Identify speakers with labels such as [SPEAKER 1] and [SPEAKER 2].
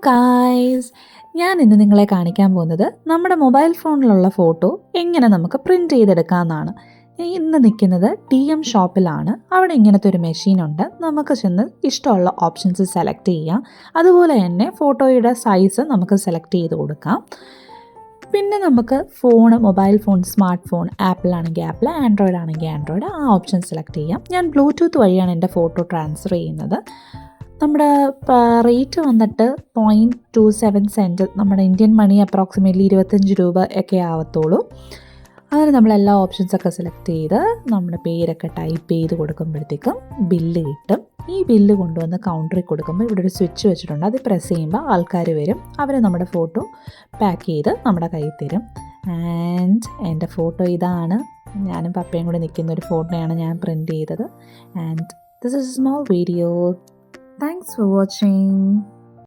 [SPEAKER 1] Guys, ഞാൻ ഇന്ന് നിങ്ങളെ കാണിക്കാൻ പോകുന്നത് നമ്മുടെ മൊബൈൽ ഫോണിലുള്ള ഫോട്ടോ എങ്ങനെ നമുക്ക് പ്രിൻറ്റ് ചെയ്തെടുക്കാമെന്നാണ്. ഇന്ന് നിൽക്കുന്നത് DM ഷോപ്പിലാണ്. അവിടെ ഇങ്ങനത്തെ ഒരു മെഷീനുണ്ട്. നമുക്ക് ചെന്ന് ഇഷ്ടമുള്ള ഓപ്ഷൻസ് സെലക്ട് ചെയ്യാം. അതുപോലെ തന്നെ ഫോട്ടോയുടെ സൈസ് നമുക്ക് സെലക്ട് ചെയ്ത് കൊടുക്കാം. പിന്നെ നമുക്ക് mobile phone, smart phone, apple ആണെങ്കിൽ ആപ്പിൾ, ആൻഡ്രോയിഡ് ആണെങ്കിൽ ആൻഡ്രോയിഡ്, ആ ഓപ്ഷൻ സെലക്ട് ചെയ്യാം. ഞാൻ ബ്ലൂടൂത്ത് വഴിയാണ് എൻ്റെ ഫോട്ടോ ട്രാൻസ്ഫർ ചെയ്യുന്നത്. നമ്മുടെ റേറ്റ് വന്നിട്ട് 0.27 സെൻറ്റ്, നമ്മുടെ ഇന്ത്യൻ മണി അപ്രോക്സിമേറ്റ്ലി 25 രൂപ ഒക്കെ ആവത്തുള്ളൂ. അങ്ങനെ നമ്മളെല്ലാ ഓപ്ഷൻസൊക്കെ സെലക്ട് ചെയ്ത് നമ്മുടെ പേരൊക്കെ ടൈപ്പ് ചെയ്ത് കൊടുക്കുമ്പോഴത്തേക്കും ബില്ല് കിട്ടും. ഈ ബില്ല് കൊണ്ടുവന്ന് കൗണ്ടറിൽ കൊടുക്കുമ്പോൾ ഇവിടെ ഒരു സ്വിച്ച് വെച്ചിട്ടുണ്ട്. അത് പ്രസ് ചെയ്യുമ്പോൾ ആൾക്കാർ വരും. അവർ നമ്മുടെ ഫോട്ടോ പാക്ക് ചെയ്ത് നമ്മുടെ കയ്യിൽ തരും. ആൻഡ് എൻ്റെ ഫോട്ടോ ഇതാണ്. ഞാനും പപ്പയും കൂടി നിൽക്കുന്ന ഒരു ഫോട്ടോയാണ് ഞാൻ പ്രിൻറ്റ് ചെയ്തത്. And this is A small video. Thanks for watching.